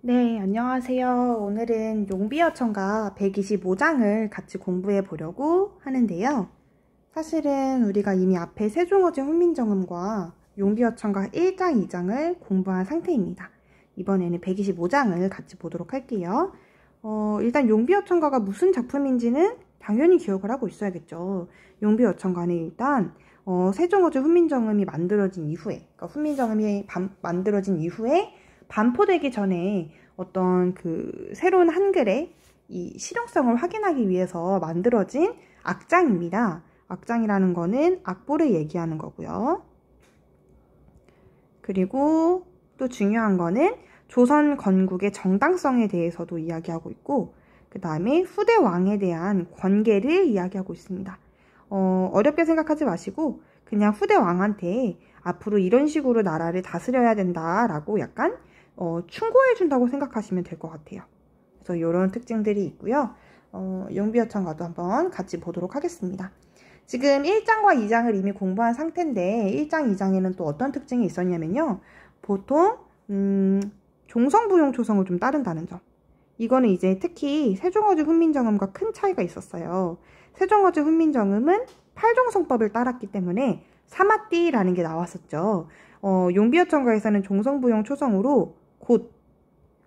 네, 안녕하세요. 오늘은 용비어천가 125장을 같이 공부해 보려고 하는데요. 사실은 우리가 이미 앞에 세종어제 훈민정음과 용비어천가 1장, 2장을 공부한 상태입니다. 이번에는 125장을 같이 보도록 할게요. 일단 용비어천가가 무슨 작품인지는 당연히 기억을 하고 있어야겠죠. 용비어천가는 일단 세종어제 훈민정음이 만들어진 이후에, 그러니까 훈민정음이 만들어진 이후에 반포되기 전에 어떤 그 새로운 한글의 이 실용성을 확인하기 위해서 만들어진 악장입니다. 악장이라는 거는 악보를 얘기하는 거고요. 그리고 또 중요한 거는 조선 건국의 정당성에 대해서도 이야기하고 있고, 그 다음에 후대 왕에 대한 권계를 이야기하고 있습니다. 어렵게 생각하지 마시고 그냥 후대 왕한테 앞으로 이런 식으로 나라를 다스려야 된다라고 약간 충고해준다고 생각하시면 될 것 같아요. 그래서 이런 특징들이 있고요. 용비어천가도 한번 같이 보도록 하겠습니다. 지금 1장과 2장을 이미 공부한 상태인데 1장, 2장에는 또 어떤 특징이 있었냐면요. 보통 종성부용 초성을 좀 따른다는 점. 이거는 이제 특히 세종어제 훈민정음과 큰 차이가 있었어요. 세종어제 훈민정음은 팔종성법을 따랐기 때문에 사마띠라는 게 나왔었죠. 용비어천가에서는 종성부용 초성으로 곧,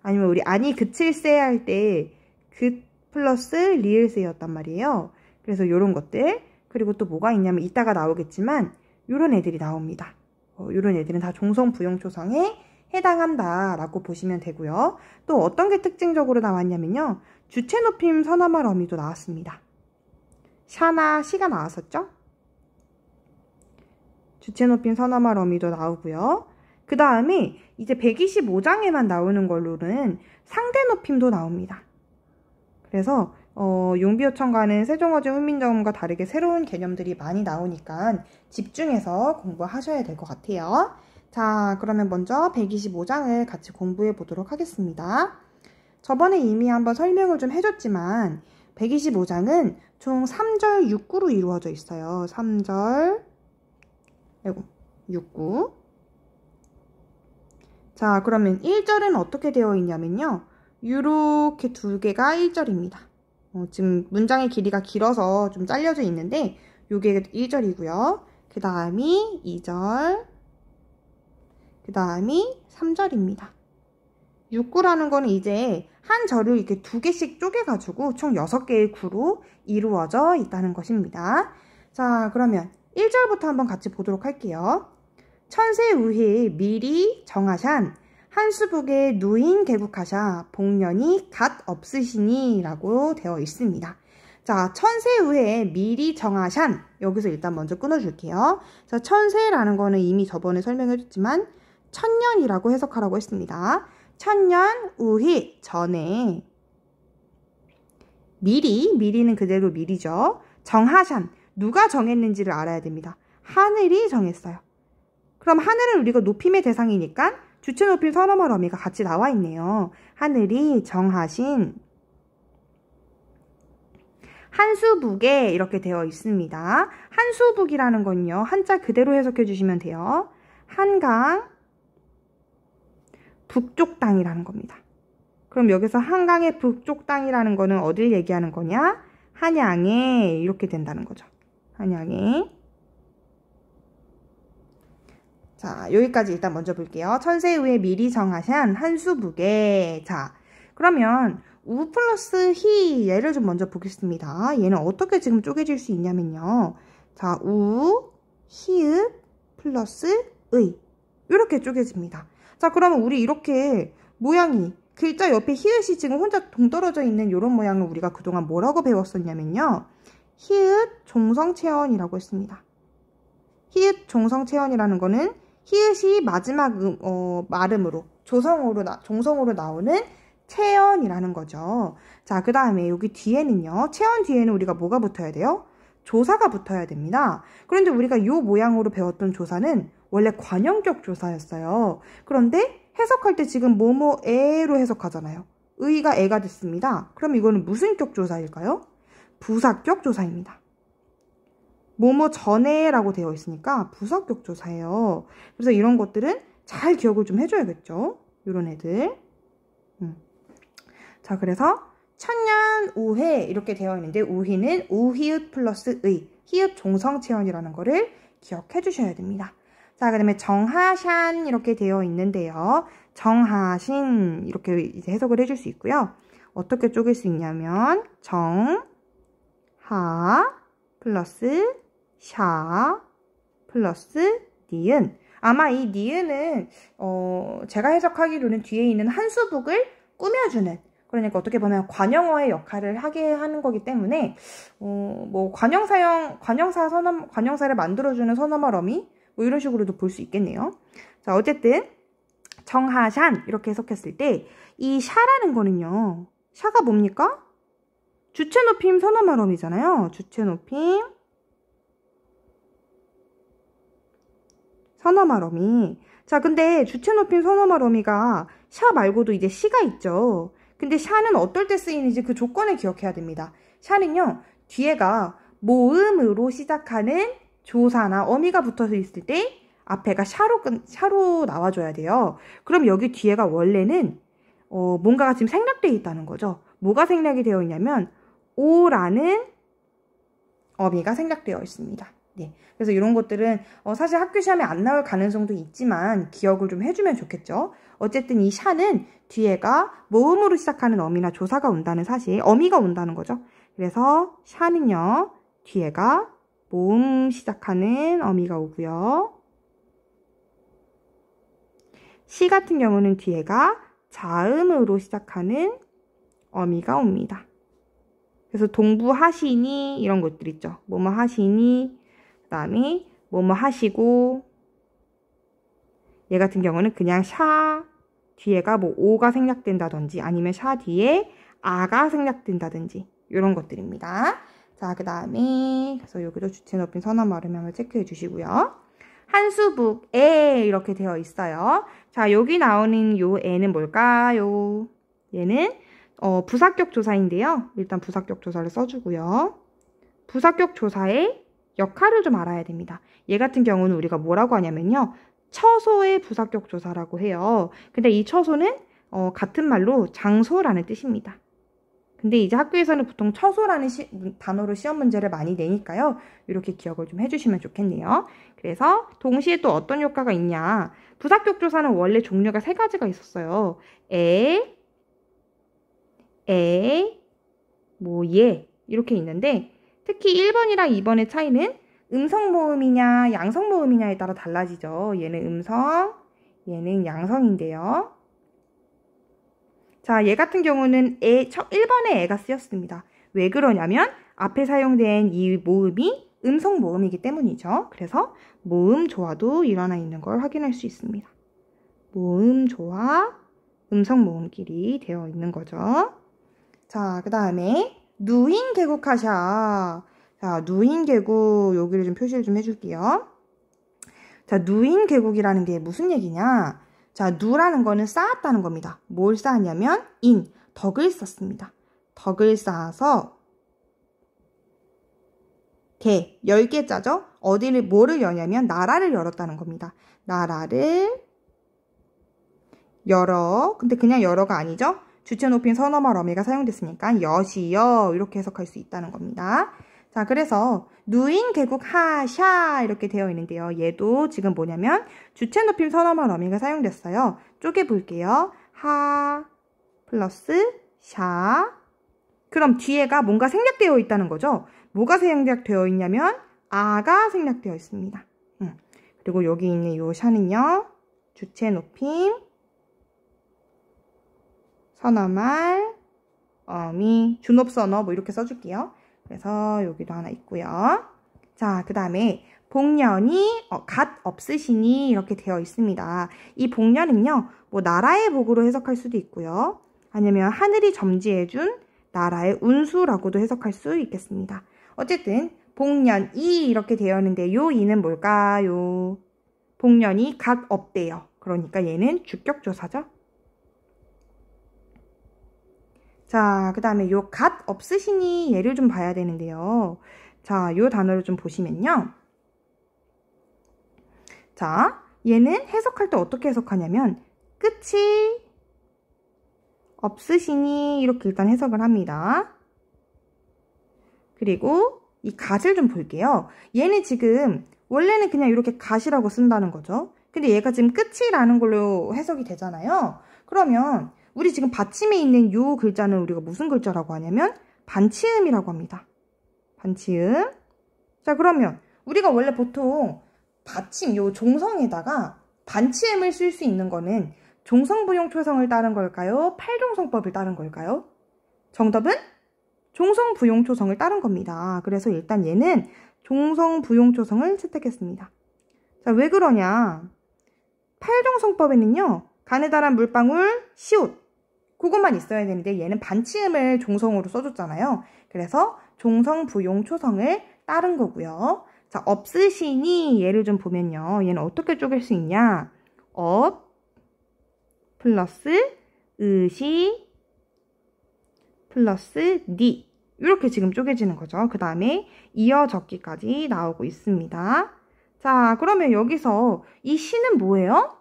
아니면 우리 아니 그칠세 할 때 그 플러스 리을세였단 말이에요. 그래서 요런 것들, 그리고 또 뭐가 있냐면 이따가 나오겠지만 요런 애들이 나옵니다. 요런 애들은 다 종성부용 초성에 해당한다 라고 보시면 되고요. 또 어떤 게 특징적으로 나왔냐면요, 주체높임 서너말 어미도 나왔습니다. 샤나 시가 나왔었죠. 주체높임 서너말 어미도 나오고요. 그 다음에 이제 125장에만 나오는 걸로는 상대높임도 나옵니다. 그래서 용비어천가는 세종어제 훈민정음과 다르게 새로운 개념들이 많이 나오니까 집중해서 공부하셔야 될 것 같아요. 자, 그러면 먼저 125장을 같이 공부해 보도록 하겠습니다. 저번에 이미 한번 설명을 좀 해줬지만 125장은 총 3절 6구로 이루어져 있어요. 3절 6구. 자, 그러면 1절은 어떻게 되어 있냐면요, 이렇게 두 개가 1절입니다. 지금 문장의 길이가 길어서 좀 잘려져 있는데 요게 1절이고요. 그 다음이 2절, 그 다음이 3절입니다. 6구라는 거는 이제 한 절을 이렇게 두 개씩 쪼개가지고 총 6개의 구로 이루어져 있다는 것입니다. 자, 그러면 1절부터 한번 같이 보도록 할게요. 천세우해 미리 정하샨 한수북에 누인 개국하샤 복년이 갓 없으시니 라고 되어 있습니다. 자, 천세우해 미리 정하샨, 여기서 일단 먼저 끊어줄게요. 자, 천세라는 거는 이미 저번에 설명해줬지만 천년이라고 해석하라고 했습니다. 천년 우희 전에, 미리는 그대로 미리죠. 정하샨, 누가 정했는지를 알아야 됩니다. 하늘이 정했어요. 그럼 하늘은 우리가 높임의 대상이니까 주체높임 서너말 어미가 같이 나와 있네요. 하늘이 정하신 한수북에 이렇게 되어 있습니다. 한수북이라는 건요, 한자 그대로 해석해 주시면 돼요. 한강 북쪽 땅이라는 겁니다. 그럼 여기서 한강의 북쪽 땅이라는 거는 어딜 얘기하는 거냐? 한양에, 이렇게 된다는 거죠. 한양에. 자, 여기까지 일단 먼저 볼게요. 천세우에 미리 정하신 한수북에. 자, 그러면 우 플러스 히, 얘를 좀 먼저 보겠습니다. 얘는 어떻게 지금 쪼개질 수 있냐면요, 자, 우, 히읗 플러스 의, 이렇게 쪼개집니다. 자, 그러면 우리 이렇게 모양이, 글자 옆에 히읗이 지금 혼자 동떨어져 있는 이런 모양을 우리가 그동안 뭐라고 배웠었냐면요, 히읗 종성체언이라고 했습니다. 히읗 종성체언이라는 거는 히읗이 마지막 말음으로 종성으로 나오는 체언이라는 거죠. 자, 그 다음에 여기 뒤에는요, 체언 뒤에는 우리가 뭐가 붙어야 돼요? 조사가 붙어야 됩니다. 그런데 우리가 이 모양으로 배웠던 조사는 원래 관형격 조사였어요. 그런데 해석할 때 지금 뭐뭐에로 해석하잖아요. 의가 애가 됐습니다. 그럼 이거는 무슨 격 조사일까요? 부사격 조사입니다. 뭐뭐 전에 라고 되어 있으니까 부사격 조사예요. 그래서 이런 것들은 잘 기억을 좀 해줘야겠죠. 이런 애들. 자, 그래서 천년 우회 이렇게 되어 있는데 우희는 우희읍 플러스 의, 희읍 종성체언이라는 거를 기억해 주셔야 됩니다. 자, 그 다음에 정하샨 이렇게 되어 있는데요. 정하신 이렇게 이제 해석을 해줄 수 있고요. 어떻게 쪼갤 수 있냐면 정하 플러스 샤 플러스 니은. 아마 이 니은은 제가 해석하기로는 뒤에 있는 한수북을 꾸며주는, 그러니까 어떻게 보면 관형어의 역할을 하게 하는 거기 때문에 뭐 관형사를 만들어주는 선어말 어미 뭐 이런 식으로도 볼 수 있겠네요. 자, 어쨌든 정하샨 이렇게 해석했을 때 이 샤라는 거는요. 샤가 뭡니까? 주체높임 선어말 어미잖아요. 주체높임 선어말 어미. 자, 근데 주체높임 선어말 어미가 샤 말고도 이제 시가 있죠. 근데 샤는 어떨 때 쓰이는지 그 조건을 기억해야 됩니다. 샤는요, 뒤에가 모음으로 시작하는 조사나 어미가 붙어서 있을 때 앞에가 샤로 나와줘야 돼요. 그럼 여기 뒤에가 원래는 뭔가가 지금 생략되어 있다는 거죠. 뭐가 생략이 되어 있냐면 오라는 어미가 생략되어 있습니다. 네. 그래서 이런 것들은 사실 학교 시험에 안 나올 가능성도 있지만 기억을 좀 해주면 좋겠죠. 어쨌든 이 샤는 뒤에가 모음으로 시작하는 어미나 조사가 온다는 사실, 어미가 온다는 거죠. 그래서 샤는요, 뒤에가 모음 시작하는 어미가 오고요. 시 같은 경우는 뒤에가 자음으로 시작하는 어미가 옵니다. 그래서 동부하시니 이런 것들 있죠. 뭐뭐 하시니, 그 다음에 뭐뭐 하시고, 얘 같은 경우는 그냥 샤 뒤에가 뭐 오가 생략된다든지 아니면 샤 뒤에 아가 생략된다든지 이런 것들입니다. 자, 그 다음에 그래서 여기도 주체 높임 선어말 어미 한번 체크해 주시고요. 한수북에 이렇게 되어 있어요. 자, 여기 나오는 요 애는 뭘까요? 얘는 부사격 조사인데요. 일단 부사격 조사를 써주고요. 부사격 조사의 역할을 좀 알아야 됩니다. 얘 같은 경우는 우리가 뭐라고 하냐면요. 처소의 부사격 조사라고 해요. 근데 이 처소는 같은 말로 장소라는 뜻입니다. 근데 이제 학교에서는 보통 처소라는 단어로 시험 문제를 많이 내니까요. 이렇게 기억을 좀 해주시면 좋겠네요. 그래서 동시에 또 어떤 효과가 있냐. 부사격 조사는 원래 종류가 3가지가 있었어요. 얘 이렇게 있는데 특히 1번이랑 2번의 차이는 음성 모음이냐 양성 모음이냐에 따라 달라지죠. 얘는 음성, 얘는 양성인데요. 자, 얘 같은 경우는 1번에 애가 쓰였습니다. 왜 그러냐면 앞에 사용된 이 모음이 음성 모음이기 때문이죠. 그래서 모음 조화도 일어나 있는 걸 확인할 수 있습니다. 모음 조화, 음성 모음끼리 되어 있는 거죠. 자, 그 다음에 누인 개국하샤. 자, 누인 개국 여기를 좀 표시를 좀 해줄게요. 자, 누인 개국이라는 게 무슨 얘기냐? 자, 누라는 거는 쌓았다는 겁니다. 뭘 쌓았냐면 덕을 쌓습니다. 덕을 쌓아서 개, 10개자죠? 뭐를 여냐면 나라를 열었다는 겁니다. 나라를 열어. 근데 그냥 열어가 아니죠? 주체 높임 선어말 어미가 사용됐으니까 여시여 이렇게 해석할 수 있다는 겁니다. 자, 그래서 누인 개국 하샤 이렇게 되어 있는데요. 얘도 지금 뭐냐면 주체 높임 선어말 어미가 사용됐어요. 쪼개 볼게요. 하 플러스 샤. 그럼 뒤에가 뭔가 생략되어 있다는 거죠. 뭐가 생략되어 있냐면 아가 생략되어 있습니다. 그리고 여기 있는 요 샤는요. 주체 높임 선어말 어미 준업선어 뭐 이렇게 써줄게요. 그래서 여기도 하나 있고요. 자, 그 다음에 복년이 갓 없으시니 이렇게 되어 있습니다. 이 복년은요. 뭐 나라의 복으로 해석할 수도 있고요. 아니면 하늘이 점지해준 나라의 운수라고도 해석할 수 있겠습니다. 어쨌든 복년이 이렇게 되어 있는데 요 이는 뭘까요? 복년이 갓 없대요. 그러니까 얘는 주격조사죠. 자, 그 다음에 요 갓 없으시니 얘를 좀 봐야 되는데요. 자, 요 단어를 좀 보시면요. 자, 얘는 해석할 때 어떻게 해석하냐면 끝이 없으시니 이렇게 일단 해석을 합니다. 그리고 이 갓을 좀 볼게요. 얘는 지금 원래는 그냥 이렇게 갓이라고 쓴다는 거죠. 근데 얘가 지금 끝이라는 걸로 해석이 되잖아요. 그러면 우리 지금 받침에 있는 요 글자는 우리가 무슨 글자라고 하냐면 반치음이라고 합니다. 반치음. 자, 그러면 우리가 원래 보통 받침 요 종성에다가 반치음을 쓸 수 있는 거는 종성부용초성을 따른 걸까요? 팔종성법을 따른 걸까요? 정답은 종성부용초성을 따른 겁니다. 그래서 일단 얘는 종성부용초성을 채택했습니다. 자, 왜 그러냐? 팔종성법에는요, 가느다란 물방울, 시옷 그것만 있어야 되는데 얘는 반치음을 종성으로 써줬잖아요. 그래서 종성부용초성을 따른 거고요. 자, 없으시니 얘를 좀 보면요. 얘는 어떻게 쪼갤 수 있냐? 없 플러스 으시 플러스 니 이렇게 지금 쪼개지는 거죠. 그 다음에 이어 적기까지 나오고 있습니다. 자, 그러면 여기서 이 시는 뭐예요?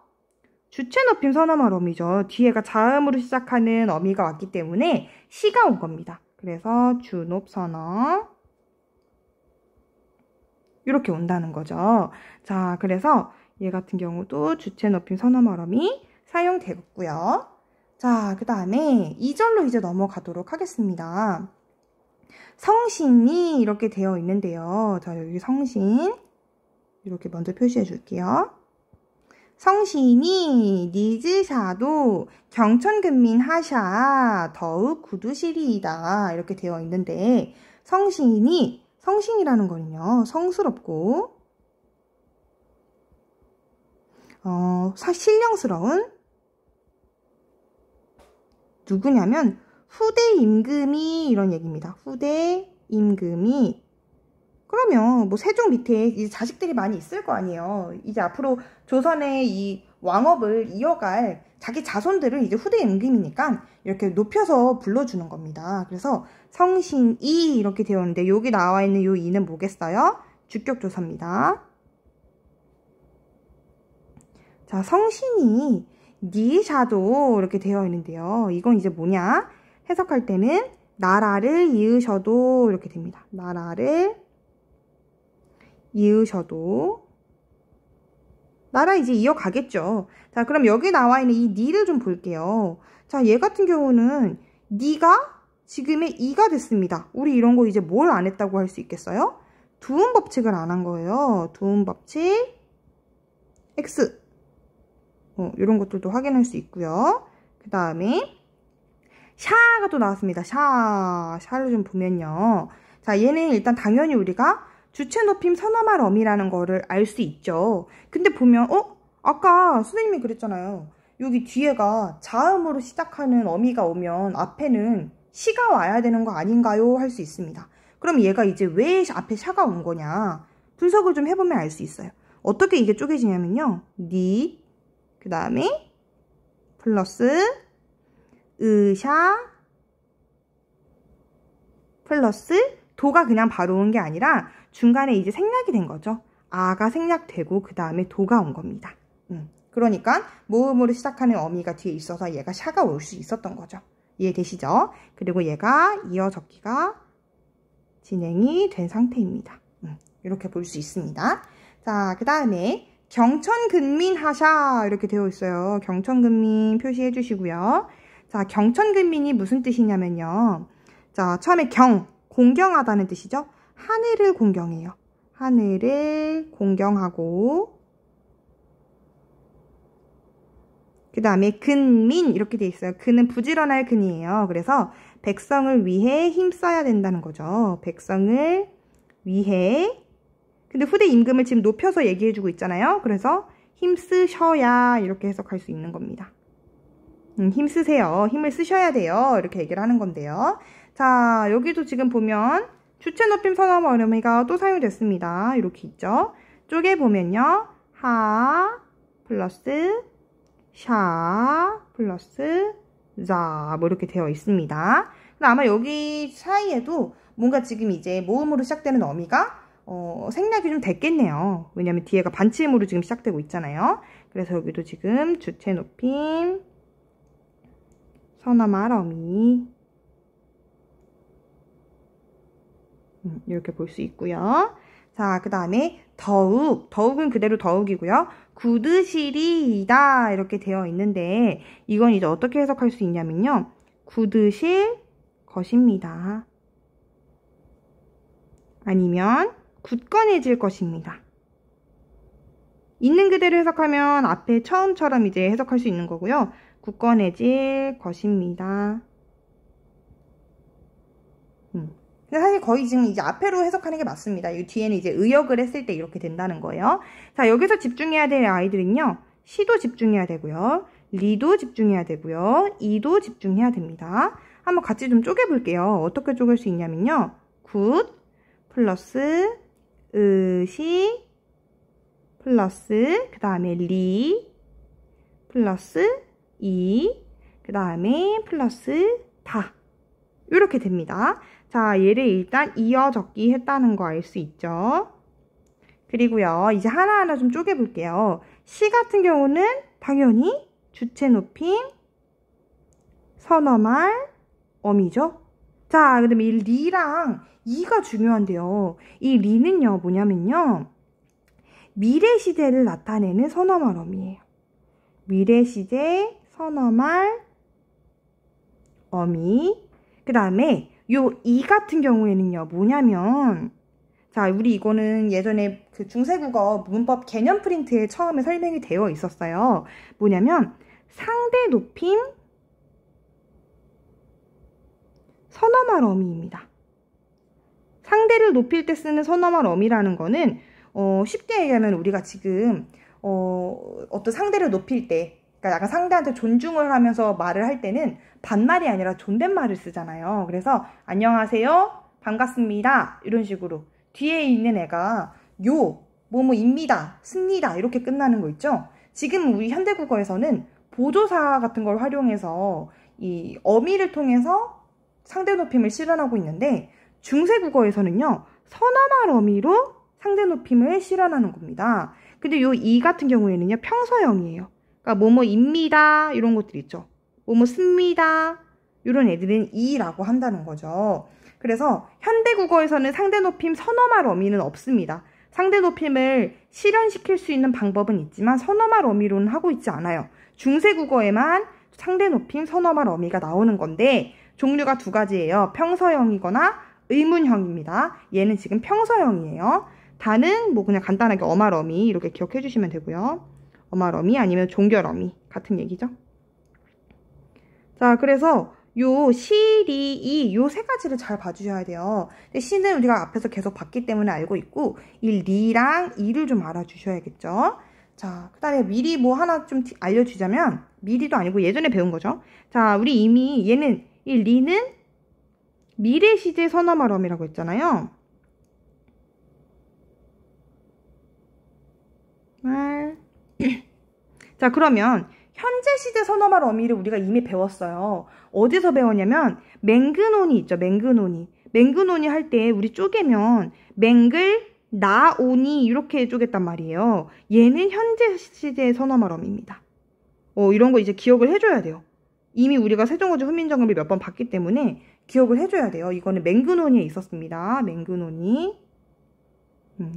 주체 높임 선어말 어미죠. 뒤에가 자음으로 시작하는 어미가 왔기 때문에 시가 온 겁니다. 그래서 주높 선어 이렇게 온다는 거죠. 자, 그래서 얘 같은 경우도 주체 높임 선어말 어미 사용되었고요. 자, 그 다음에 2절로 이제 넘어가도록 하겠습니다. 성신이 이렇게 되어 있는데요. 자, 여기 성신 이렇게 먼저 표시해 줄게요. 성신이 니즈샤도 경천근민 하샤 더욱 구두시리이다 이렇게 되어 있는데 성신이라는 거는요 성스럽고 신령스러운 누구냐면 후대 임금이 이런 얘기입니다. 후대 임금이 그러면 뭐 세종 밑에 이제 자식들이 많이 있을 거 아니에요. 이제 앞으로 조선의 이 왕업을 이어갈 자기 자손들을 이제 후대 임금이니까 이렇게 높여서 불러주는 겁니다. 그래서 성신이 이렇게 되어 있는데 여기 나와 있는 요 이는 뭐겠어요? 주격조사입니다. 자, 성신이 니샤도 이렇게 되어 있는데요. 이건 이제 뭐냐? 해석할 때는 나라를 이으셔도 이렇게 됩니다. 나라를 이으셔도 나라 이제 이어가겠죠. 자, 그럼 여기 나와 있는 이 니를 좀 볼게요. 자, 얘 같은 경우는 니가 지금의 이가 됐습니다. 우리 이런 거 이제 뭘 안 했다고 할 수 있겠어요? 두음 법칙을 안 한 거예요. 두음 법칙 X 이런 것들도 확인할 수 있고요. 그 다음에 샤가 또 나왔습니다. 샤를 좀 보면요. 자, 얘는 일단 당연히 우리가 주체 높임 선어말 어미라는 거를 알 수 있죠. 근데 보면 아까 선생님이 그랬잖아요. 여기 뒤에가 자음으로 시작하는 어미가 오면 앞에는 시가 와야 되는 거 아닌가요? 할 수 있습니다. 그럼 얘가 이제 왜 앞에 샤가 온 거냐? 분석을 좀 해보면 알 수 있어요. 어떻게 이게 쪼개지냐면요. 니, 그 다음에 플러스 으샤 플러스 도가 그냥 바로 온 게 아니라 중간에 이제 생략이 된 거죠. 아가 생략되고 그 다음에 도가 온 겁니다. 그러니까 모음으로 시작하는 어미가 뒤에 있어서 얘가 샤가 올 수 있었던 거죠. 이해되시죠? 그리고 얘가 이어 적기가 진행이 된 상태입니다. 이렇게 볼 수 있습니다. 자, 그 다음에 경천근민하샤 이렇게 되어 있어요. 경천근민 표시해 주시고요. 자, 경천근민이 무슨 뜻이냐면요. 자, 처음에 공경하다는 뜻이죠. 하늘을 공경해요. 하늘을 공경하고 그 다음에 근민 이렇게 돼 있어요. 근은 부지런할 근이에요. 그래서 백성을 위해 힘써야 된다는 거죠. 백성을 위해. 근데 후대 임금을 지금 높여서 얘기해주고 있잖아요. 그래서 힘쓰셔야 이렇게 해석할 수 있는 겁니다. 힘쓰세요. 힘을 쓰셔야 돼요. 이렇게 얘기를 하는 건데요. 자, 여기도 지금 보면 주체 높임 선어말 어미가 또 사용됐습니다. 이렇게 있죠. 쪽에 보면요. 하 플러스 샤 플러스 자 뭐 이렇게 되어 있습니다. 근데 아마 여기 사이에도 뭔가 지금 이제 모음으로 시작되는 어미가 생략이 좀 됐겠네요. 왜냐면 뒤에가 반치음으로 지금 시작되고 있잖아요. 그래서 여기도 지금 주체 높임 선어말 어미. 이렇게 볼 수 있고요. 자, 그 다음에 더욱. 더욱은 그대로 더욱이고요. 굳으시리이다 이렇게 되어 있는데 이건 이제 어떻게 해석할 수 있냐면요. 굳으실 것입니다. 아니면 굳건해질 것입니다. 있는 그대로 해석하면 앞에 처음처럼 이제 해석할 수 있는 거고요. 굳건해질 것입니다. 근데 사실 거의 지금 이제 앞에로 해석하는 게 맞습니다. 이 뒤에는 이제 의역을 했을 때 이렇게 된다는 거예요. 자, 여기서 집중해야 될 아이들은요. 시도 집중해야 되고요. 리도 집중해야 되고요. 이도 집중해야 됩니다. 한번 같이 좀 쪼개볼게요. 어떻게 쪼갤 수 있냐면요. 굿 플러스 으시 플러스 그 다음에 리 플러스 이 그 다음에 플러스 다 이렇게 됩니다. 자, 얘를 일단 이어 적기 했다는 거 알 수 있죠. 그리고요, 이제 하나하나 좀 쪼개볼게요. 시 같은 경우는 당연히 주체 높임, 선어말, 어미죠. 자, 그 다음에 이 리랑 이가 중요한데요. 이 리는요, 뭐냐면요. 미래 시제를 나타내는 선어말 어미예요. 미래 시제, 선어말, 어미. 그 다음에 요 이 같은 경우에는요, 뭐냐면, 자, 우리 이거는 예전에 그 중세국어 문법 개념 프린트에 처음에 설명이 되어 있었어요. 뭐냐면, 상대 높임, 선어말 어미입니다. 상대를 높일 때 쓰는 선어말 어미라는 거는, 쉽게 얘기하면 우리가 지금, 어떤 상대를 높일 때, 그러니까 약간 상대한테 존중을 하면서 말을 할 때는 반말이 아니라 존댓말을 쓰잖아요. 그래서 안녕하세요, 반갑습니다 이런 식으로 뒤에 있는 애가 요, 뭐뭐입니다, 습니다 이렇게 끝나는 거 있죠. 지금 우리 현대국어에서는 보조사 같은 걸 활용해서 이 어미를 통해서 상대 높임을 실현하고 있는데 중세국어에서는요, 선어말 어미로 상대 높임을 실현하는 겁니다. 근데 요 이 같은 경우에는요, 평서형이에요. 그러니까 뭐뭐입니다 이런 것들 있죠. 뭐뭐 씁니다 이런 애들은 이라고 한다는 거죠. 그래서 현대국어에서는 상대 높임 선어말 어미는 없습니다. 상대 높임을 실현시킬 수 있는 방법은 있지만 선어말 어미로는 하고 있지 않아요. 중세국어에만 상대 높임 선어말 어미가 나오는 건데 종류가 두 가지예요. 평서형이거나 의문형입니다. 얘는 지금 평서형이에요. 다는 뭐 그냥 간단하게 어말 어미 이렇게 기억해 주시면 되고요. 어말 어미 아니면 종결 어미 같은 얘기죠. 자, 그래서 요 시, 리, 이 요 세 가지를 잘 봐주셔야 돼요. 근데 시는 우리가 앞에서 계속 봤기 때문에 알고 있고 이 리랑 이를 좀 알아주셔야겠죠. 자, 그 다음에 미리 뭐 하나 좀 알려주자면 미리도 아니고 예전에 배운 거죠. 자, 우리 이미 얘는 이 리는 미래 시제 선어말 어미라고 했잖아요. 자, 그러면 현재 시제 선어말 어미를 우리가 이미 배웠어요. 어디서 배웠냐면 맹근온이 있죠. 맹근온이. 맹근온이 할 때 우리 쪼개면 맹글, 나온이 이렇게 쪼갰단 말이에요. 얘는 현재 시제 선어말 어미입니다. 이런 거 이제 기억을 해줘야 돼요. 이미 우리가 세종어조 훈민정음을 몇 번 봤기 때문에 기억을 해줘야 돼요. 이거는 맹근온이에 있었습니다. 맹근온이.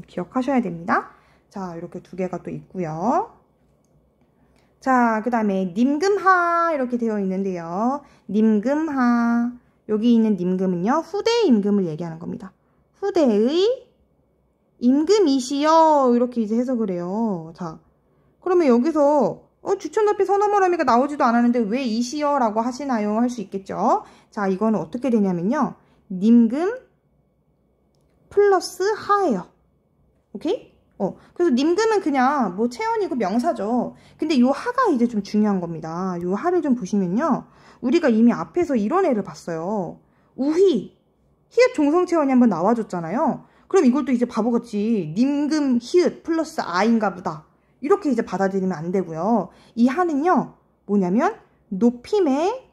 기억하셔야 됩니다. 자, 이렇게 두 개가 또 있고요. 자, 그 다음에 님금하 이렇게 되어 있는데요. 님금하. 여기 있는 님금은요, 후대의 임금을 얘기하는 겁니다. 후대의 임금이시여 이렇게 이제 해석을 해요. 자, 그러면 여기서 주체 높임 선어말 어미가 나오지도 않았는데 왜 이시여 라고 하시나요? 할 수 있겠죠. 자, 이거는 어떻게 되냐면요, 님금 플러스 하예요. 오케이? 그래서 님금은 그냥 뭐 체언이고 명사죠. 근데 요 하가 이제 좀 중요한 겁니다. 요 하를 좀 보시면요, 우리가 이미 앞에서 이런 애를 봤어요. 우휘, 히읗 종성체언이 한번 나와줬잖아요. 그럼 이걸 또 이제 바보같이 님금 히읗 플러스 아인가 보다 이렇게 이제 받아들이면 안 되고요. 이 하는요, 뭐냐면 높임의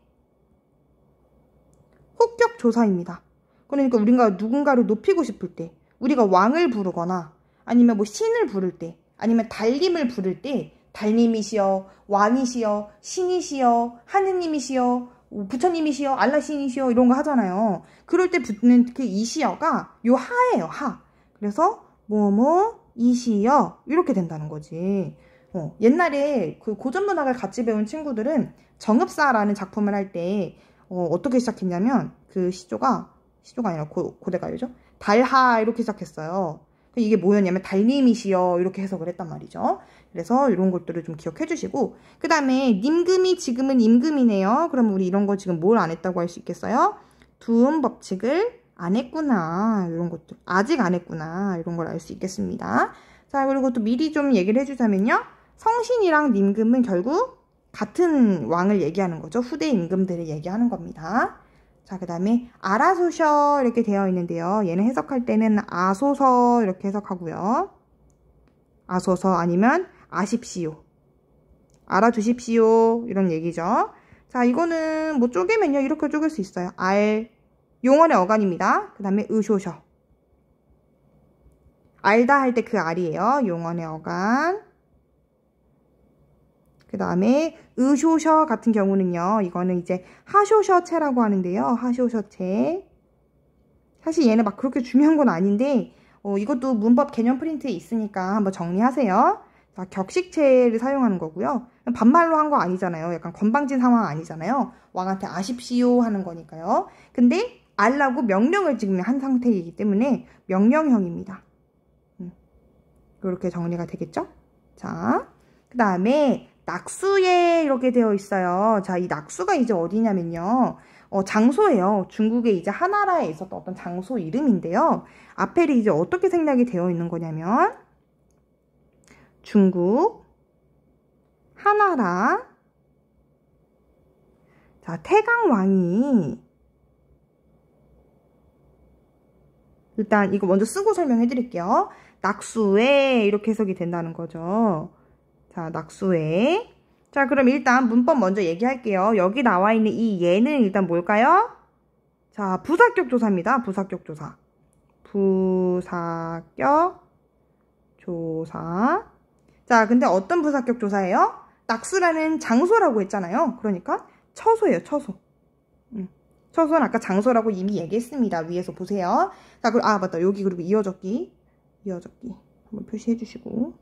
혹격 조사입니다. 그러니까 우리가 누군가를 높이고 싶을 때, 우리가 왕을 부르거나 아니면 뭐 신을 부를 때, 아니면 달님을 부를 때 달님이시여, 왕이시여, 신이시여, 하느님이시여, 부처님이시여, 알라신이시여 이런 거 하잖아요. 그럴 때 붙는 그 이시여가 요 하예요, 하. 그래서 뭐뭐 이시여 이렇게 된다는 거지. 옛날에 그 고전문학을 같이 배운 친구들은 정읍사라는 작품을 할 때 어떻게 시작했냐면 그 시조가 아니라 고대가요죠. 달하 이렇게 시작했어요. 이게 뭐였냐면 달님이시여 이렇게 해석을 했단 말이죠. 그래서 이런 것들을 좀 기억해 주시고, 그 다음에 님금이 지금은 임금이네요. 그럼 우리 이런 거 지금 뭘 안 했다고 할 수 있겠어요? 두음 법칙을 안 했구나, 이런 것들 아직 안 했구나, 이런 걸 알 수 있겠습니다. 자, 그리고 또 미리 좀 얘기를 해주자면요, 성신이랑 님금은 결국 같은 왕을 얘기하는 거죠. 후대 임금들을 얘기하는 겁니다. 자, 그 다음에 아라소셔 이렇게 되어 있는데요, 얘는 해석할 때는 아소서 이렇게 해석하고요. 아소서 아니면 아십시오, 알아두십시오 이런 얘기죠. 자, 이거는 뭐 쪼개면요 이렇게 쪼갤 수 있어요. 알, 용언의 어간입니다. 그 다음에 의쇼셔, 알다 할 때 그 알이에요. 용언의 어간. 그 다음에 의쇼셔 같은 경우는요, 이거는 이제 하쇼셔체라고 하는데요. 하쇼셔체. 사실 얘는 막 그렇게 중요한 건 아닌데 이것도 문법 개념 프린트에 있으니까 한번 정리하세요. 자, 격식체를 사용하는 거고요. 반말로 한 거 아니잖아요. 약간 건방진 상황 아니잖아요. 왕한테 아십시오 하는 거니까요. 근데 알라고 명령을 지금 한 상태이기 때문에 명령형입니다. 이렇게 정리가 되겠죠? 자, 그 다음에 낙수에 이렇게 되어 있어요. 자, 이 낙수가 이제 어디냐면요, 장소예요. 중국에 이제 하나라에 있었던 어떤 장소 이름인데요. 앞에 이제 어떻게 생략이 되어 있는 거냐면, 중국 하나라, 자, 태강왕이, 일단 이거 먼저 쓰고 설명해 드릴게요. 낙수에 이렇게 해석이 된다는 거죠. 자, 낙수에. 자, 그럼 일단 문법 먼저 얘기할게요. 여기 나와 있는 이 예는 일단 뭘까요? 자, 부사격 조사입니다. 부사격 조사. 부사격 조사. 자, 근데 어떤 부사격 조사예요? 낙수라는 장소라고 했잖아요. 그러니까 처소예요, 처소. 처소는 아까 장소라고 이미 얘기했습니다. 위에서 보세요. 자, 그리고 맞다. 여기 그리고 이어적기 한번 표시해 주시고.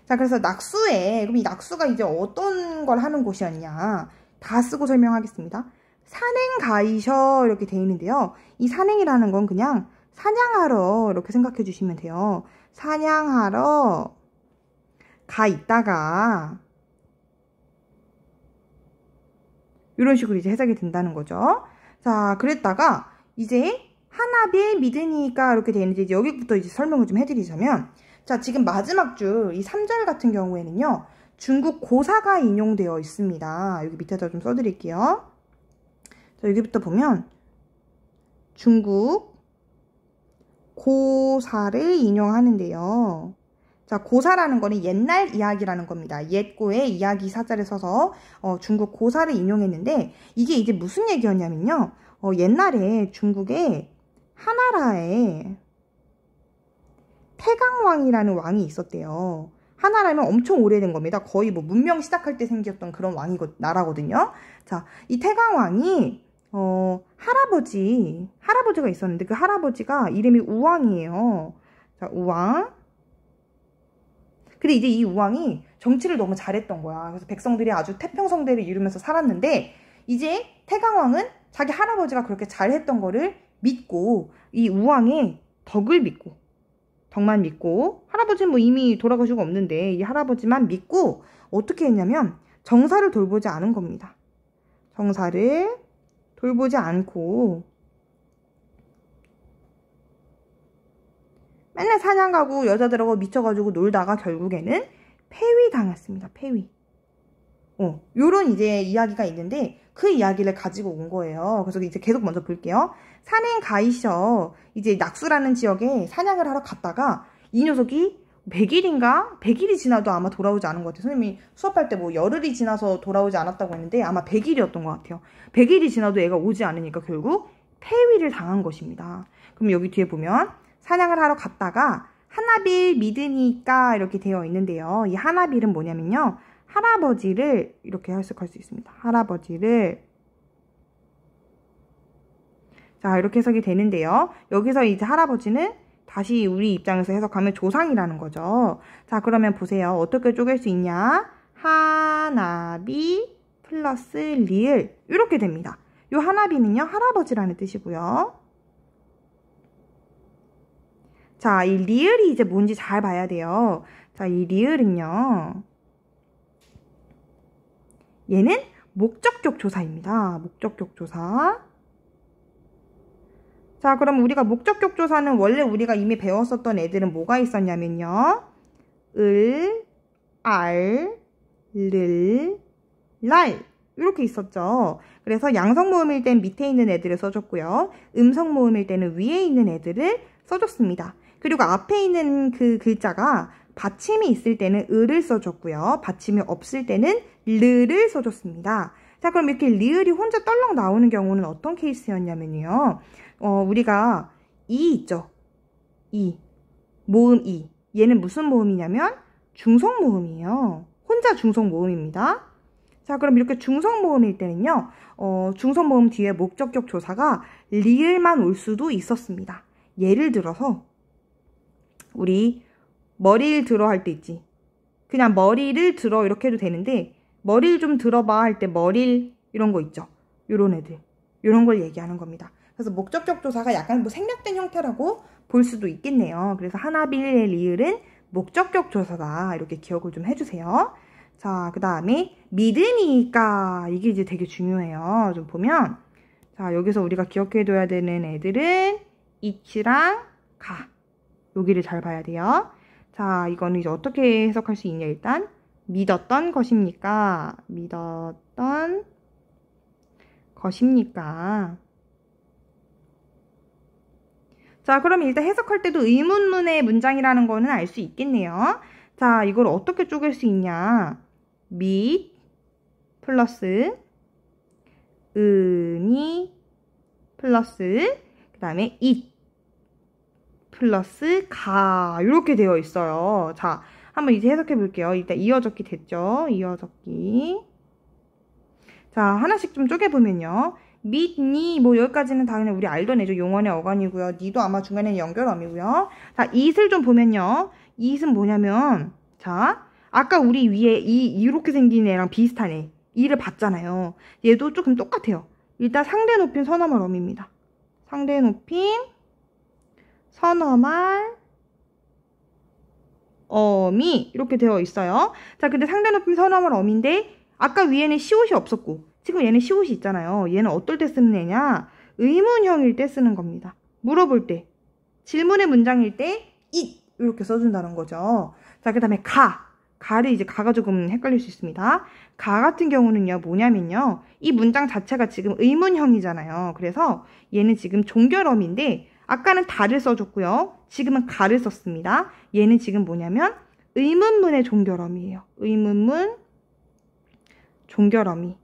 자, 그래서 낙수에, 그럼 이 낙수가 이제 어떤 걸 하는 곳이었냐, 다 쓰고 설명하겠습니다. 산행가이셔 이렇게 돼 있는데요. 이 산행이라는 건 그냥 사냥하러 이렇게 생각해 주시면 돼요. 사냥하러 가 있다가 이런 식으로 이제 해석이 된다는 거죠. 자, 그랬다가 이제 하나비 믿으니까 이렇게 돼 있는데, 이제 여기부터 이제 설명을 좀 해드리자면, 자, 지금 마지막 줄 이 3절 같은 경우에는요, 중국 고사가 인용되어 있습니다. 여기 밑에다 좀 써드릴게요. 자, 여기부터 보면 중국 고사를 인용하는데요. 자, 고사라는 거는 옛날 이야기라는 겁니다. 옛고에 이야기 사자를 써서 중국 고사를 인용했는데, 이게 이제 무슨 얘기였냐면요, 옛날에 중국에 하나라에 태강왕이라는 왕이 있었대요. 하나라면 엄청 오래된 겁니다. 거의 뭐 문명 시작할 때 생겼던 그런 나라거든요. 자, 이 태강왕이 할아버지가 있었는데, 그 할아버지가 이름이 우왕이에요. 자, 우왕. 근데 이제 이 우왕이 정치를 너무 잘했던 거야. 그래서 백성들이 아주 태평성대를 이루면서 살았는데, 이제 태강왕은 자기 할아버지가 그렇게 잘했던 거를 믿고, 이 우왕의 덕만 믿고, 할아버지는 뭐 이미 돌아가시고 없는데 이 할아버지만 믿고 어떻게 했냐면 정사를 돌보지 않은 겁니다. 정사를 돌보지 않고 맨날 사냥 가고 여자들하고 미쳐가지고 놀다가 결국에는 폐위당했습니다. 폐위. 요런 이제 이야기가 있는데, 그 이야기를 가지고 온 거예요. 그래서 이제 계속 먼저 볼게요. 산행 가이셔, 이제 낙수라는 지역에 사냥을 하러 갔다가 이 녀석이 100일이 지나도 아마 돌아오지 않은 것 같아요. 선생님이 수업할 때 뭐 열흘이 지나서 돌아오지 않았다고 했는데 아마 100일이었던 것 같아요. 100일이 지나도 애가 오지 않으니까 결국 폐위를 당한 것입니다. 그럼 여기 뒤에 보면 사냥을 하러 갔다가 하나빌 믿으니까 이렇게 되어 있는데요. 이 하나빌은 뭐냐면요, 할아버지를 이렇게 해석할 수 있습니다. 할아버지를 자, 이렇게 해석이 되는데요. 여기서 이제 할아버지는 다시 우리 입장에서 해석하면 조상이라는 거죠. 자, 그러면 보세요. 어떻게 쪼갤 수 있냐? 하나비 플러스 리을 이렇게 됩니다. 요 하나비는요, 할아버지라는 뜻이고요. 자, 이 리을이 이제 뭔지 잘 봐야 돼요. 자, 이 리을은요, 얘는 목적격 조사입니다. 목적격 조사. 자, 그럼 우리가 목적격 조사는 원래 우리가 이미 배웠었던 애들은 뭐가 있었냐면요. 을, 알, 를, 랄 이렇게 있었죠. 그래서 양성 모음일 땐 밑에 있는 애들을 써줬고요. 음성 모음일 때는 위에 있는 애들을 써줬습니다. 그리고 앞에 있는 그 글자가 받침이 있을 때는 을을 써줬고요. 받침이 없을 때는 르를 써줬습니다. 자, 그럼 이렇게 리을이 혼자 떨렁 나오는 경우는 어떤 케이스였냐면요. 우리가 이 있죠. 이. 모음 이. 얘는 무슨 모음이냐면 중성 모음이에요. 혼자 중성 모음입니다. 자, 그럼 이렇게 중성 모음일 때는요. 중성 모음 뒤에 목적격 조사가 리을만 올 수도 있었습니다. 예를 들어서 우리 머리를 들어 할 때 있지. 그냥 머리를 들어 이렇게 해도 되는데 머리를 좀 들어봐 할 때 머리를 이런 거 있죠. 요런 애들. 요런 걸 얘기하는 겁니다. 그래서 목적격 조사가 약간 뭐 생략된 형태라고 볼 수도 있겠네요. 그래서 하나빌의 리을은 목적격 조사다. 이렇게 기억을 좀 해주세요. 자, 그 다음에 믿으니까 이게 이제 되게 중요해요. 좀 보면 자, 여기서 우리가 기억해둬야 되는 애들은 이치랑 가. 여기를 잘 봐야 돼요. 자, 이거는 이제 어떻게 해석할 수 있냐. 일단 믿었던 것입니까? 믿었던 것입니까? 자, 그럼 일단 해석할 때도 의문문의 문장이라는 거는 알 수 있겠네요. 자, 이걸 어떻게 쪼갤 수 있냐. 믿 플러스 은이 플러스 그 다음에 잇 플러스 가 이렇게 되어 있어요. 자, 한번 이제 해석해 볼게요. 일단 이어적기 됐죠? 이어적기. 자, 하나씩 좀 쪼개보면요. 믿니 뭐 여기까지는 다 그냥 우리 알던 애죠. 용언의 어간이고요. 니도 아마 중간에는 연결어미고요. 자, 잇을 좀 보면요. 잇은 뭐냐면 자, 아까 우리 위에 이렇게 생긴 애랑 비슷한 애 이를 봤잖아요. 얘도 조금 똑같아요. 일단 상대 높임 선어말 어미입니다. 상대 높임 선어말 어미 이렇게 되어 있어요. 자, 근데 상대 높임 선어말 어미인데 아까 위에는 시옷이 없었고 지금 얘는 시옷이 있잖아요. 얘는 어떨 때 쓰는 애냐? 의문형일 때 쓰는 겁니다. 물어볼 때. 질문의 문장일 때 it 이렇게 써준다는 거죠. 자, 그 다음에 가를 이제 가가 조금 헷갈릴 수 있습니다. 가 같은 경우는요. 뭐냐면요. 이 문장 자체가 지금 의문형이잖아요. 그래서 얘는 지금 종결어미인데 아까는 다를 써줬고요. 지금은 가를 썼습니다. 얘는 지금 뭐냐면 의문문의 종결어미예요. 의문문 종결어미.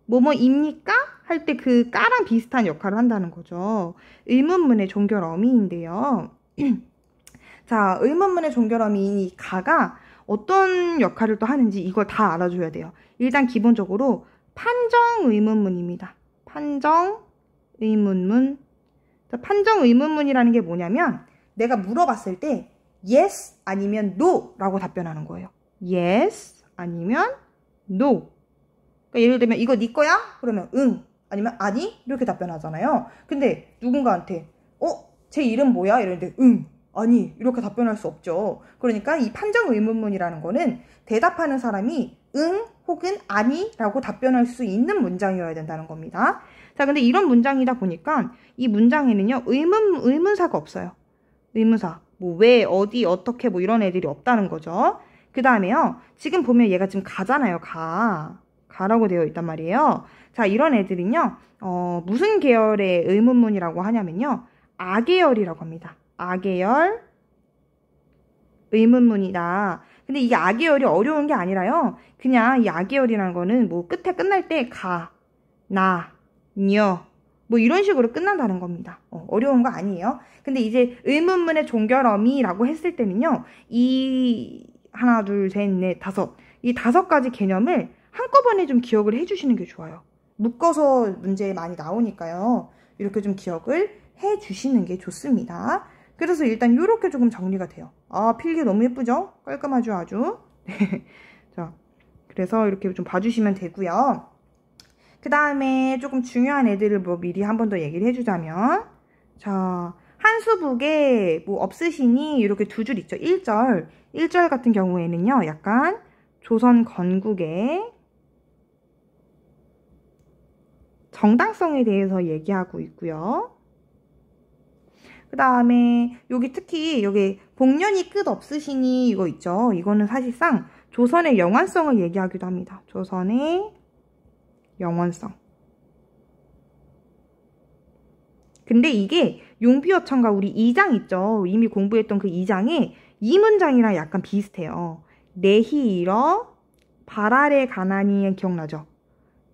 뭐뭐입니까? 할 때 그 까랑 비슷한 역할을 한다는 거죠. 의문문의 종결어미인데요. 자, 의문문의 종결어미인 이 가가 어떤 역할을 또 하는지 이걸 다 알아줘야 돼요. 일단 기본적으로 판정 의문문입니다. 판정 의문문. 자, 판정 의문문이라는 게 뭐냐면 내가 물어봤을 때 yes 아니면 no 라고 답변하는 거예요. yes 아니면 no. 그러니까 예를 들면 이거 네 거야? 그러면 응 아니면 아니 이렇게 답변하잖아요. 근데 누군가한테 제 이름 뭐야? 이러는데 응 아니 이렇게 답변할 수 없죠. 그러니까 이 판정 의문문이라는 거는 대답하는 사람이 응 혹은 아니 라고 답변할 수 있는 문장이어야 된다는 겁니다. 자, 근데 이런 문장이다 보니까 이 문장에는요 의문사가 없어요. 의문사 뭐 왜 어디 어떻게 뭐 이런 애들이 없다는 거죠. 그 다음에요 지금 보면 얘가 지금 가잖아요. 가라고 되어 있단 말이에요. 자, 이런 애들은요 무슨 계열의 의문문이라고 하냐면요 아계열이라고 합니다. 아계열 의문문이다. 근데 이게 아계열이 어려운 게 아니라요 그냥 이 아계열이라는 거는 뭐 끝에 끝날 때 가, 나, 녀 뭐 이런 식으로 끝난다는 겁니다. 어려운 거 아니에요. 근데 이제 의문문의 종결어미라고 했을 때는요 이 하나 둘 셋 넷 다섯 이 5가지 개념을 한꺼번에 좀 기억을 해주시는 게 좋아요. 묶어서 문제에 많이 나오니까요. 이렇게 좀 기억을 해 주시는 게 좋습니다. 그래서 일단 이렇게 조금 정리가 돼요. 아, 필기 너무 예쁘죠? 깔끔하죠, 아주. 네. 자, 그래서 이렇게 좀 봐주시면 되고요. 그 다음에 조금 중요한 애들을 뭐 미리 한 번 더 얘기를 해주자면, 자, 한수북에 뭐 없으시니 이렇게 두 줄 있죠. 1절. 1절 같은 경우에는요, 약간 조선 건국의 정당성에 대해서 얘기하고 있고요. 그 다음에 여기 특히 여기 복년이 끝 없으시니 이거 있죠. 이거는 사실상 조선의 영원성을 얘기하기도 합니다. 조선의 영원성. 근데 이게 용비어천가 우리 2장 있죠. 이미 공부했던 그 2장에 이 문장이랑 약간 비슷해요. 내희 일어 발 아래 가나니 기억나죠?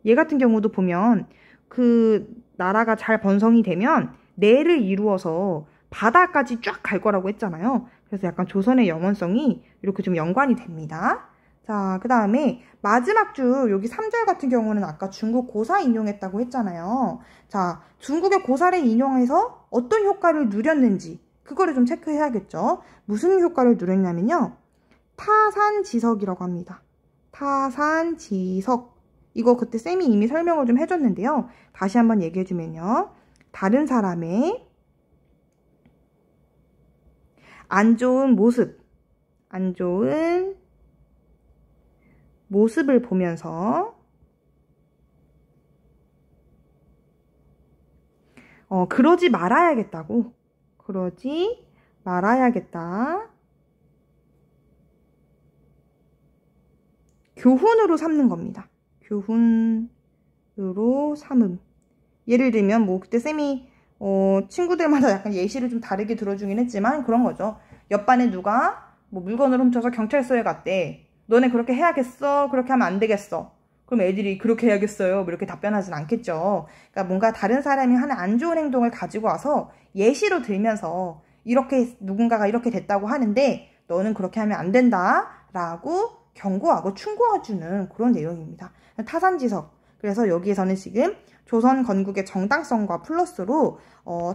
얘 같은 경우도 보면 그 나라가 잘 번성이 되면 내를 이루어서 바다까지 쫙 갈 거라고 했잖아요. 그래서 약간 조선의 영원성이 이렇게 좀 연관이 됩니다. 자, 그 다음에 마지막 줄 여기 3절 같은 경우는 아까 중국 고사 인용했다고 했잖아요. 자, 중국의 고사를 인용해서 어떤 효과를 누렸는지 그거를 좀 체크해야겠죠. 무슨 효과를 누렸냐면요. 타산지석이라고 합니다. 타산지석. 이거 그때 쌤이 이미 설명을 좀 해줬는데요. 다시 한번 얘기해주면요. 다른 사람의 안 좋은 모습을 보면서 그러지 말아야겠다고. 그러지 말아야겠다. 교훈으로 삼는 겁니다. 교훈으로 삼음. 예를 들면 뭐 그때 쌤이 친구들마다 약간 예시를 좀 다르게 들어주긴 했지만 그런 거죠. 옆반에 누가 뭐 물건을 훔쳐서 경찰서에 갔대. 너네 그렇게 해야겠어? 그렇게 하면 안 되겠어. 그럼 애들이 그렇게 해야겠어요? 뭐 이렇게 답변하진 않겠죠. 그러니까 뭔가 다른 사람이 하는 안 좋은 행동을 가지고 와서 예시로 들면서 이렇게 누군가가 이렇게 됐다고 하는데 너는 그렇게 하면 안 된다 라고 경고하고 충고해주는 그런 내용입니다. 타산지석. 그래서 여기에서는 지금 조선 건국의 정당성과 플러스로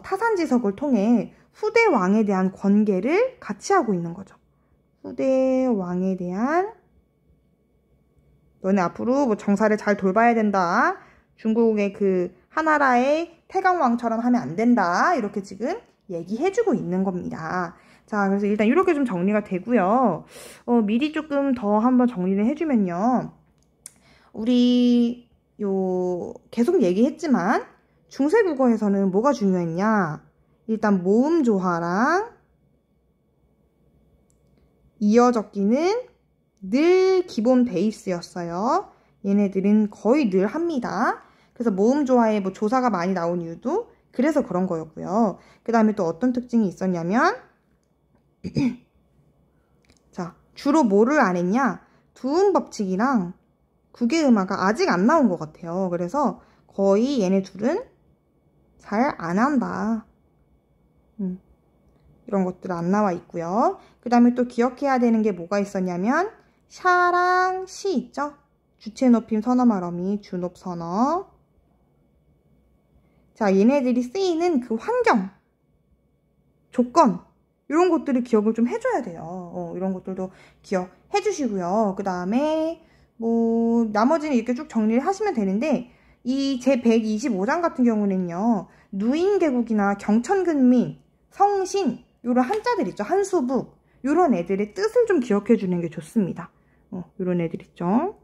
타산지석을 통해 후대 왕에 대한 권계를 같이 하고 있는 거죠. 후대 왕에 대한 너네 앞으로 뭐 정사를 잘 돌봐야 된다. 중국의 그 하나라의 태강왕처럼 하면 안 된다. 이렇게 지금 얘기해주고 있는 겁니다. 자, 그래서 일단 이렇게 좀 정리가 되고요. 미리 조금 더 한번 정리를 해주면요. 우리 계속 얘기했지만 중세국어에서는 뭐가 중요했냐? 일단 모음조화랑 이어적기는 늘 기본 베이스였어요. 얘네들은 거의 늘 합니다. 그래서 모음조화에 뭐 조사가 많이 나온 이유도 그래서 그런 거였고요. 그 다음에 또 어떤 특징이 있었냐면 자, 주로 뭐를 안 했냐? 두음법칙이랑 국외음화가 아직 안 나온 것 같아요. 그래서 거의 얘네 둘은 잘 안 한다. 이런 것들 안 나와 있고요. 그 다음에 또 기억해야 되는 게 뭐가 있었냐면 샤랑 시 있죠? 주체 높임 선어 말어미 주높 선어. 자, 얘네들이 쓰이는 그 환경, 조건 이런 것들을 기억을 좀 해줘야 돼요. 이런 것들도 기억해 주시고요. 그 다음에 뭐 나머지는 이렇게 쭉 정리를 하시면 되는데 이 제 125장 같은 경우는요. 누인계국이나 경천근민, 성신 요런 한자들 있죠. 한수북 요런 애들의 뜻을 좀 기억해 주는 게 좋습니다. 요런 애들 있죠.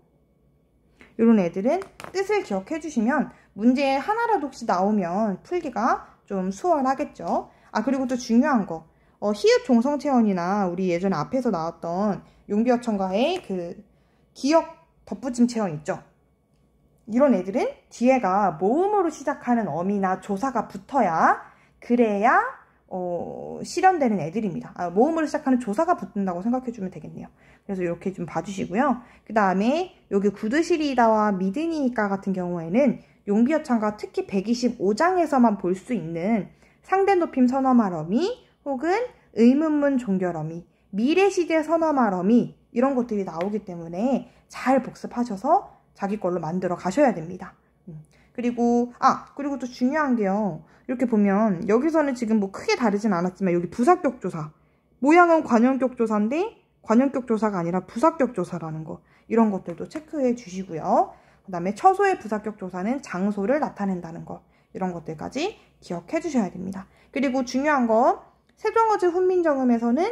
요런 애들은 뜻을 기억해 주시면 문제에 하나라도 혹시 나오면 풀기가 좀 수월하겠죠. 아, 그리고 또 중요한 거 히읗 종성체언이나 우리 예전에 앞에서 나왔던 용비어천가의 그 기억 덧붙임 체언 있죠. 이런 애들은 뒤에가 모음으로 시작하는 어미나 조사가 붙어야 그래야 실현되는 애들입니다. 모음으로 시작하는 조사가 붙는다고 생각해주면 되겠네요. 그래서 이렇게 좀 봐주시고요. 그 다음에 여기 구드시리다와 미드니까 같은 경우에는 용비어천가 특히 125장에서만 볼 수 있는 상대높임 선어말어미 혹은 의문문 종결어미, 미래시대 선어말어미 이런 것들이 나오기 때문에 잘 복습하셔서 자기 걸로 만들어 가셔야 됩니다. 그리고 또 중요한 게요. 이렇게 보면 여기서는 지금 뭐 크게 다르진 않았지만 여기 부사격 조사. 모양은 관형격 조사인데 관형격 조사가 아니라 부사격 조사라는 거. 이런 것들도 체크해 주시고요. 그 다음에 처소의 부사격 조사는 장소를 나타낸다는 거. 이런 것들까지 기억해 주셔야 됩니다. 그리고 중요한 거 세종어제 훈민정음에서는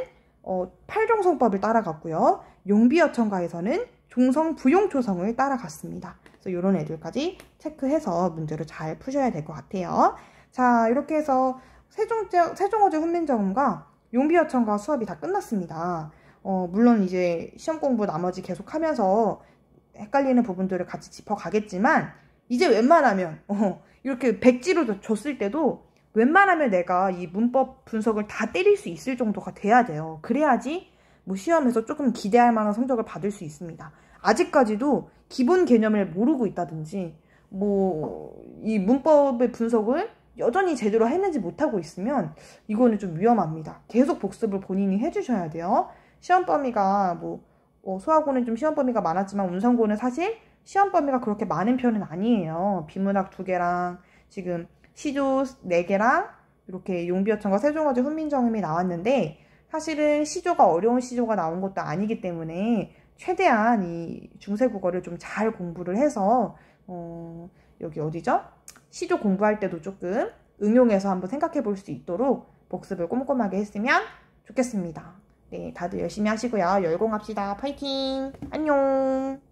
팔종성법을 따라갔고요. 용비어천가에서는 종성부용초성을 따라갔습니다. 그래서 이런 애들까지 체크해서 문제를 잘 푸셔야 될 것 같아요. 자, 이렇게 해서 세종어제 훈민정음과 용비어천가 수업이 다 끝났습니다. 물론 이제 시험 공부 나머지 계속 하면서 헷갈리는 부분들을 같이 짚어가겠지만 이제 웬만하면 이렇게 백지로 줬을 때도 웬만하면 내가 이 문법 분석을 다 때릴 수 있을 정도가 돼야 돼요. 그래야지 뭐 시험에서 조금 기대할 만한 성적을 받을 수 있습니다. 아직까지도 기본 개념을 모르고 있다든지 뭐 이 문법의 분석을 여전히 제대로 했는지 못하고 있으면 이거는 좀 위험합니다. 계속 복습을 본인이 해주셔야 돼요. 시험 범위가 뭐 수학고는 좀 시험 범위가 많았지만 운성고는 사실 시험 범위가 그렇게 많은 편은 아니에요. 비문학 2개랑 지금 시조 4개랑 이렇게 용비어천과 세종어제 훈민정음이 나왔는데 사실은 시조가 어려운 시조가 나온 것도 아니기 때문에 최대한 이 중세국어를 좀 잘 공부를 해서 여기 어디죠? 시조 공부할 때도 조금 응용해서 한번 생각해 볼 수 있도록 복습을 꼼꼼하게 했으면 좋겠습니다. 네, 다들 열심히 하시고요. 열공합시다. 파이팅! 안녕!